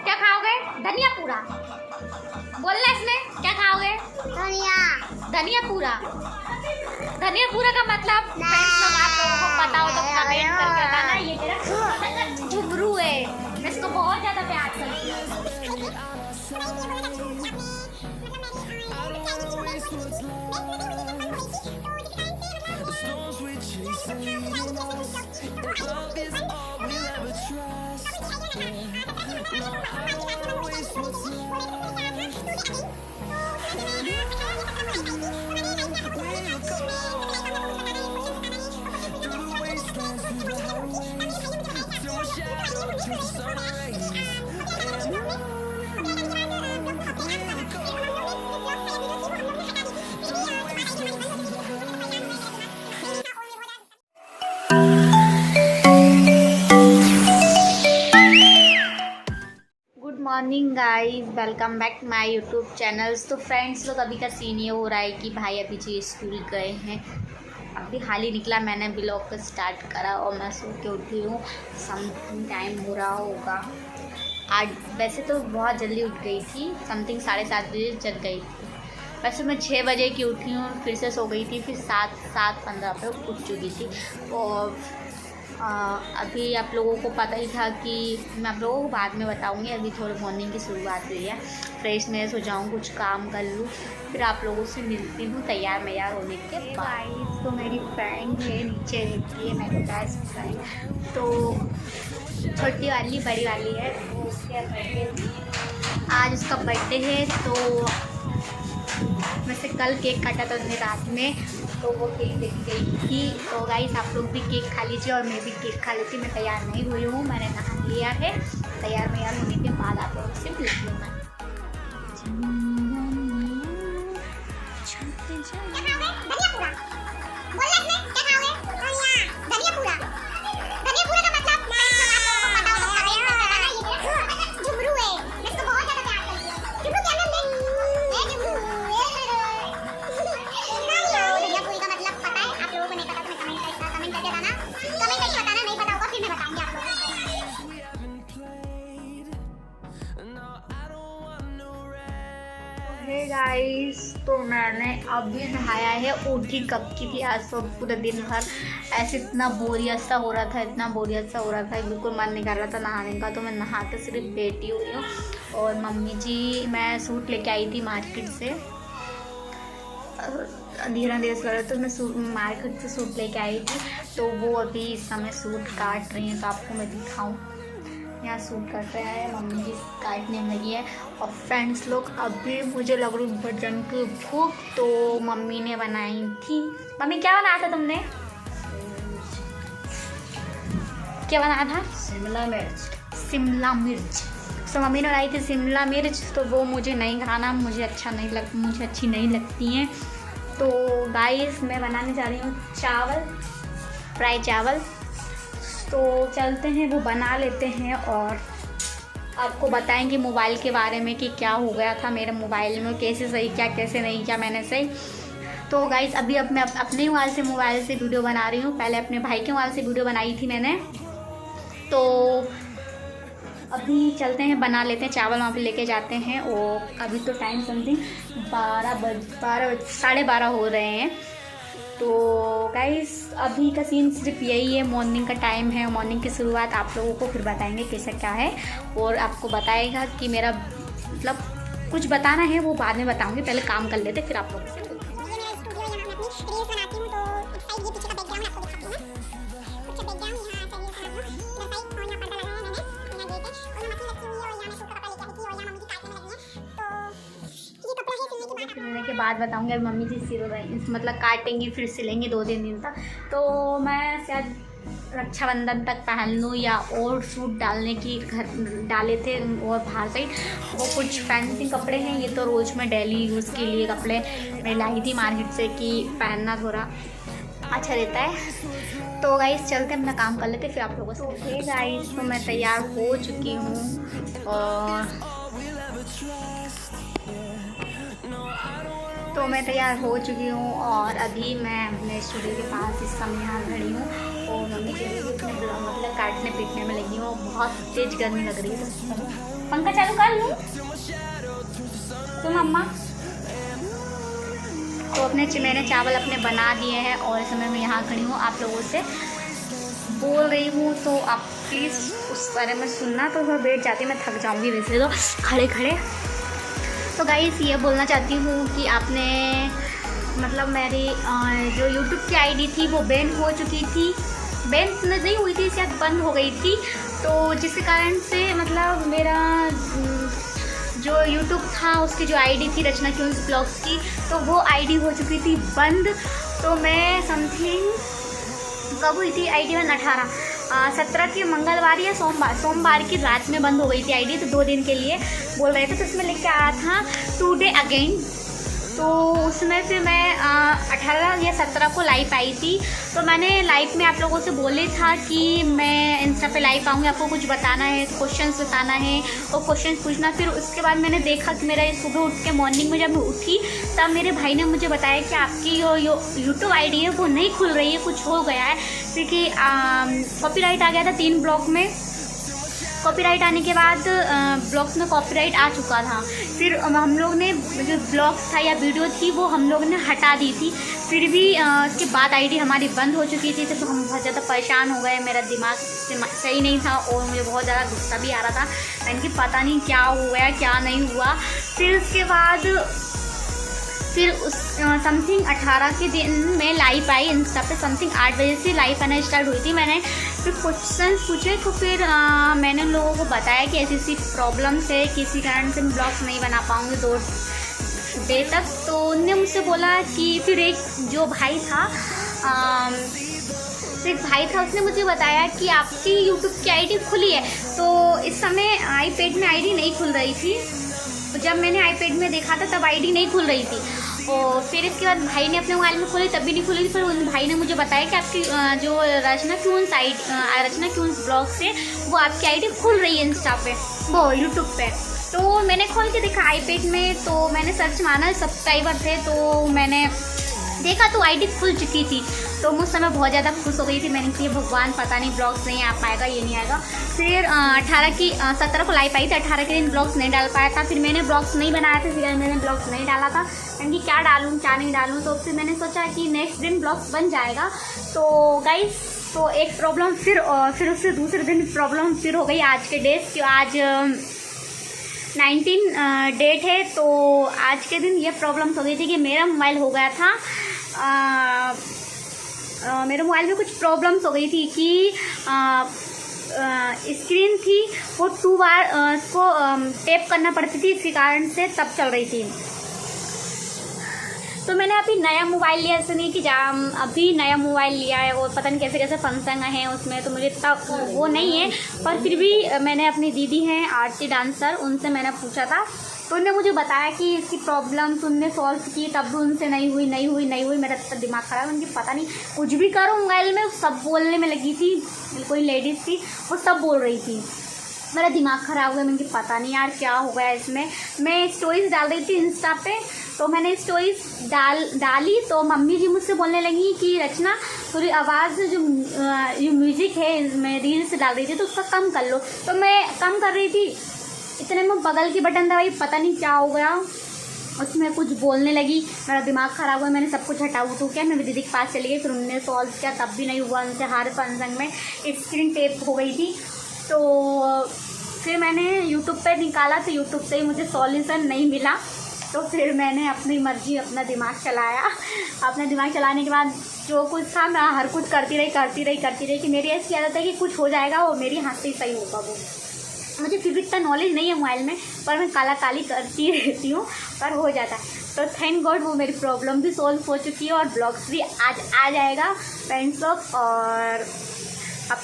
क्या खाओगे? धनिया पूरा बोलना इसमें, क्या खाओगे? धनिया। धनिया पूरा। धनिया पूरा का मतलब फ्रेंड्स लोग आप लोगों को पता हो तो कमेंट करके बताना। ये मेरा घुंघरू है, मैं इसको बहुत ज़्यादा प्यार करती हूँ। Morning guys, welcome back to my YouTube channels. तो फ्रेंड्स लोग अभी का सीन ये हो रहा है कि भाई अभी जी स्कूल गए हैं। अभी हाल ही निकला, मैंने ब्लॉग को स्टार्ट करा और मैं सो के उठी हूँ। समथिंग टाइम हो रहा होगा आज। वैसे तो बहुत जल्दी उठ गई थी, समथिंग 7:30 बजे जग गई थी। वैसे मैं 6 बजे की उठी हूँ, फिर से सो गई थी, फिर 7:15 पर उठ चुकी थी। और अभी आप लोगों को पता ही था कि मैं आप लोगों को बाद में बताऊंगी। अभी थोड़ी मॉर्निंग की शुरुआत हुई है, फ्रेशनेस हो जाऊँ, कुछ काम कर लूँ, फिर आप लोगों से मिलती हूँ तैयार होने के बाद। तो मेरी फ्रेंड है नीचे रहती है, मेरी बेस्ट फ्रेंड। तो छोटी वाली बड़ी वाली है, वो उसके बर्थडे, आज उसका बर्थडे है। तो वैसे कल केक काटा था उसने रात में, तो वो केक लेके गई थी। तो गाइस आप लोग भी केक खा लीजिए और मैं भी केक खा लेती। मैं तैयार नहीं हुई हूँ, मैंने नहा लिया है। तैयार होने के बाद आप लोगों से मिलती हूँ मैं। हे गाइस, तो मैंने अभी नहाया है, उठी कब की थी आज। तो पूरा दिन भर ऐसे इतना बोरियत सा हो रहा था, बिल्कुल मन नहीं कर रहा था नहाने का। तो मैं नहा के सिर्फ बैठी हुई हूँ। और मम्मी जी, मैं सूट लेके आई थी मार्केट से, अंधेरा से लग रहा, तो मैं मार्केट से सूट लेके आई थी। तो वो अभी इस समय सूट काट रही हैं, तो आपको मैं दिखाऊँ। यहाँ सूट कट रहा है, मम्मी जी काटने लगी है। और फ्रेंड्स लोग, अभी मुझे लग रही भजन की भूख, तो मम्मी ने बनाई थी। मम्मी क्या बनाया था तुमने? क्या बनाया था? शिमला मिर्च। तो मम्मी ने बनाई थी शिमला मिर्च। तो वो मुझे नहीं खाना, मुझे अच्छी नहीं लगती हैं। तो गाइस, मैं बनाने जा रही हूँ चावल, फ्राई चावल। तो चलते हैं, वो बना लेते हैं और आपको बताएंगे मोबाइल के बारे में कि क्या हो गया था मेरे मोबाइल में, कैसे सही किया, कैसे नहीं किया मैंने सही। तो गाइस, अभी अब मैं अपने मोबाइल से वीडियो बना रही हूँ। पहले अपने भाई के मोबाइल से वीडियो बनाई थी मैंने। तो अभी चलते हैं, बना लेते हैं चावल, वहाँ पे लेके जाते हैं। और अभी तो टाइम समथिंग 12:30 हो रहे हैं। तो गाइस, अभी का सीन सिर्फ यही है, मॉर्निंग का टाइम है, मॉर्निंग की शुरुआत। आप लोगों को फिर बताएंगे कैसा क्या है, और आपको बताएगा कि मेरा मतलब कुछ बताना है, वो बाद में बताऊंगी। पहले काम कर लेते, फिर आप लोगों से। सिलने के बाद बताऊंगी। अभी मम्मी जी मतलब काटेंगी, फिर सिलेंगे 2-3 दिन तक। तो मैं शायद रक्षाबंधन तक पहन लूँ, या और सूट डालने की घर डाले थे और बाहर से वो कुछ फैंसी कपड़े हैं। ये तो रोज़ में डेली यूज़ के लिए कपड़े मैं लाई थी मार्केट से कि पहनना थोड़ा अच्छा रहता है। तो गाइस, चलते अपना काम कर लेते, फिर आप लोगों से। ओके गाइस, तो मैं तैयार हो चुकी हूँ और तो मैं तैयार हो चुकी हूँ और अभी मैं अपने स्टूडियो के पास इस समय यहाँ खड़ी हूँ और मम्मी के लिए अपने मतलब काटने पीटने में लगी हूँ। बहुत तेज़ गर्मी लग रही है तो पंखा चालू कर लूँ तुम अम्मा। तो मैंने चावल अपने बना दिए हैं और इस समय मैं यहाँ खड़ी हूँ आप लोगों से बोल रही हूँ, तो आप प्लीज़ उस बारे में सुनना। तो मैं बैठ जाती, मैं थक जाऊँगी वैसे तो खड़े खड़े। तो गाइस ये बोलना चाहती हूँ कि आपने मतलब मेरी जो यूट्यूब की आईडी थी वो बैन हो चुकी थी, बैन नहीं हुई थी, शायद बंद हो गई थी। तो जिसके कारण से मतलब मेरा जो यूट्यूब था उसकी जो आईडी थी रचना क्यून्स ब्लॉग्स की, तो वो आईडी हो चुकी थी बंद। तो मैं समथिंग कब हुई थी आईडी बंद 17 की मंगलवार या सोमवार की रात में बंद हो गई थी आईडी। तो 2 दिन के लिए बोल रहे थे, तो उसमें लिख के आया था टुडे अगेन। तो उसमें फिर मैं 18 या 17 को लाइव आई थी। तो मैंने लाइव में आप लोगों से बोले था कि मैं इंस्टा पे लाइव आऊँगी, आपको कुछ बताना है, क्वेश्चंस बताना है और क्वेश्चंस पूछना। फिर उसके बाद मैंने देखा कि मेरा सुबह उठ के मॉर्निंग में जब मैं उठी तब मेरे भाई ने मुझे बताया कि आपकी जो यूट्यूब आईडी है वो नहीं खुल रही है, कुछ हो गया है क्योंकि कॉपीराइट आ गया था 3 ब्लॉक में। कॉपीराइट आने के बाद ब्लॉग्स में कॉपीराइट आ चुका था। फिर हम लोग ने जो ब्लॉग्स था या वीडियो थी वो हम लोग ने हटा दी थी। फिर भी उसके बाद आईडी हमारी बंद हो चुकी थी। तो हम बहुत ज़्यादा परेशान हो गए, मेरा दिमाग सही नहीं था और मुझे बहुत ज़्यादा गुस्सा भी आ रहा था। मैंने कि पता नहीं क्या हुआ क्या नहीं हुआ। फिर उसके बाद उस समथिंग 18 के दिन में लाइव आई इंस्टा पे, समथिंग 8 बजे से लाइव आना स्टार्ट हुई थी। मैंने फिर क्वेश्चन पूछे तो फिर मैंने लोगों को बताया कि ऐसी ऐसी प्रॉब्लम्स है, किसी कारण से मैं ब्लॉग्स नहीं बना पाऊँगी 2 डे तक। तो उनने मुझसे बोला कि फिर एक जो भाई था उसने मुझे बताया कि आपकी यूट्यूब की आईडी खुली है। तो इस समय आईपैड में आईडी नहीं खुल रही थी। तो जब मैंने आईपैड में देखा था तब आईडी नहीं खुल रही थी और फिर इसके बाद भाई ने अपने मोबाइल में खोली तब भी नहीं खुली थी। फिर उन भाई ने मुझे बताया कि आपकी जो रचना क्यून्स ब्लॉग से वो आपकी आईडी खुल रही है इंस्टा पे, वो यूट्यूब पे। तो मैंने खोल के देखा आईपैड में, तो मैंने सर्च मारा, सब्सक्राइबर थे, तो मैंने देखा तो आईडी खुल चुकी थी। तो मुझ समय बहुत ज़्यादा खुश हो गई थी। मैंने कहा भगवान पता नहीं ब्लॉग्स नहीं आ पाएगा, ये नहीं आएगा। फिर 17 को लाइव आई थी, 18 के दिन ब्लॉग्स नहीं डाल पाया था। फिर मैंने ब्लॉग्स नहीं बनाया था, फिर मैंने ब्लॉग्स नहीं डाला था। मैंने क्या डालूँ क्या नहीं डालूँ, तो फिर मैंने सोचा कि नेक्स्ट दिन ब्लॉग्स बन जाएगा। तो गाइस तो एक प्रॉब्लम फिर उससे दूसरे दिन प्रॉब्लम फिर हो गई आज के डेट कि आज 19 डेट है। तो आज के दिन ये प्रॉब्लम हो गई थी कि मेरा मोबाइल हो गया था मेरे मोबाइल में कुछ प्रॉब्लम्स हो गई थी कि स्क्रीन थी वो 2 बार को टैप करना पड़ती थी, इसी कारण से तब चल रही थी। तो मैंने अभी नया मोबाइल लिया, ऐसे नहीं कि अभी नया मोबाइल लिया है और पता नहीं कैसे कैसे फंक्शन हैं उसमें, तो मुझे इतना वो नहीं है। पर फिर भी मैंने अपनी दीदी हैं आरती डांसर, उनसे मैंने पूछा था तो उन्होंने मुझे बताया कि इसकी प्रॉब्लम उनने सॉल्व की, तब भी उनसे नहीं हुई। मेरा तो दिमाग खराब, उनकी पता नहीं कुछ भी करो मोबाइल में सब बोलने में लगी थी। कोई लेडीज़ थी वो सब बोल रही थी, मेरा दिमाग ख़राब हो गया। मुझे पता नहीं यार क्या हो गया इसमें। मैं स्टोरीज डाल रही थी इंस्टा पे, तो मैंने स्टोरीज डाली तो मम्मी जी मुझसे बोलने लगी कि रचना थोड़ी आवाज़ जो म्यूज़िक है मैं रील्स डाल रही थी तो उसका कम कर लो। तो मैं कम कर रही थी, इतने में बगल की बटन दबाई, पता नहीं क्या हो गया, उसमें कुछ बोलने लगी। मेरा दिमाग ख़राब हुआ, मैंने सब कुछ हटा उठू किया, मेरी दीदी के पास चली गई। फिर उन्होंने सॉल्व किया, तब भी नहीं हुआ उनसे। हर फंक्शन में स्क्रीन टेप हो गई थी। तो फिर मैंने यूट्यूब पे निकाला तो यूट्यूब से ही मुझे सॉल्यूशन नहीं मिला। तो फिर मैंने अपनी मर्जी अपना दिमाग चलाया। अपना दिमाग चलाने के बाद जो कुछ था मैं हर कुछ करती रही कि मेरी ऐसी आदत है कि कुछ हो जाएगा वो मेरी हाथ से ही सही होगा। वो मुझे फिर भी इतना नॉलेज नहीं है मोबाइल में, पर मैं काली करती रहती हूँ, पर हो जाता है। तो थैंक गॉड वो मेरी प्रॉब्लम भी सॉल्व हो चुकी है और ब्लॉग्स भी आज आ जाएगा फ्रेंड्स लोग। और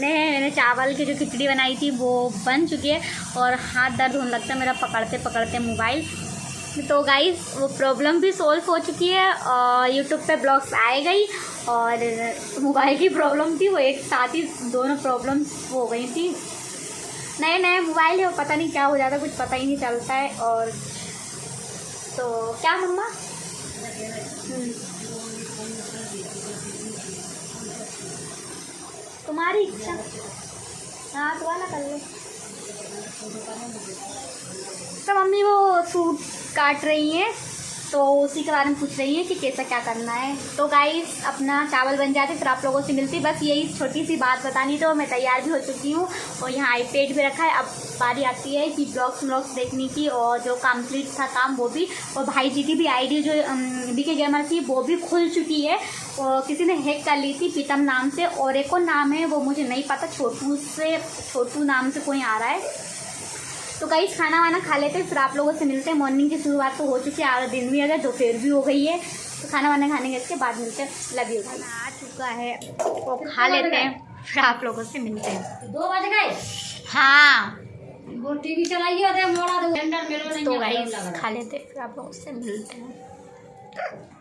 मैंने चावल की जो खिचड़ी बनाई थी वो बन चुकी है और हाथ दर्द होने लगता है मेरा पकड़ते मोबाइल। तो गाइस वो प्रॉब्लम भी सॉल्व हो चुकी है और यूट्यूब पे ब्लॉग्स आए गई और मोबाइल की प्रॉब्लम थी वो एक साथ ही दोनों प्रॉब्लम्स हो गई थी। नए नए मोबाइल है, वो पता नहीं क्या हो जाता है, कुछ पता ही नहीं चलता है। और तो क्या मम्मा, तुम्हारी इच्छा। हाँ तो वाला कर लो। तो मम्मी वो सूट काट रही हैं, तो उसी के बारे में पूछ रही है कि कैसा क्या करना है। तो गाइस अपना चावल बन जाते फिर आप लोगों से मिलती। बस यही छोटी सी बात बतानी, तो मैं तैयार भी हो चुकी हूँ और यहाँ आईपैड भी रखा है। अब बारी आती है कि ब्लॉग्स देखने की, और जो कंप्लीट था काम वो भी, और भाई जी की भी आईडी जो BK गेमर थी वो भी खुल चुकी है, और किसी ने हैक कर ली थी प्रीतम नाम से, और एक और नाम है वो मुझे नहीं पता, छोटू नाम से कोई आ रहा है। तो गाइस खाना वाना खा लेते हैं, फिर आप लोगों से मिलते हैं। मॉर्निंग की शुरुआत तो हो चुकी है, आधा दिन भी अगर दोपहर भी हो गई है, तो खाना वाना खाने के बाद मिलते हैं। Love you. खाना आ चुका है, वो खा लेते हैं, फिर आप लोगों से मिलते हैं। 2 बज गए। हाँ वो टीवी चलाइए, मोड़ा दो। तो गाइस खा लेते हैं, फिर आप लोगों से मिलते हैं।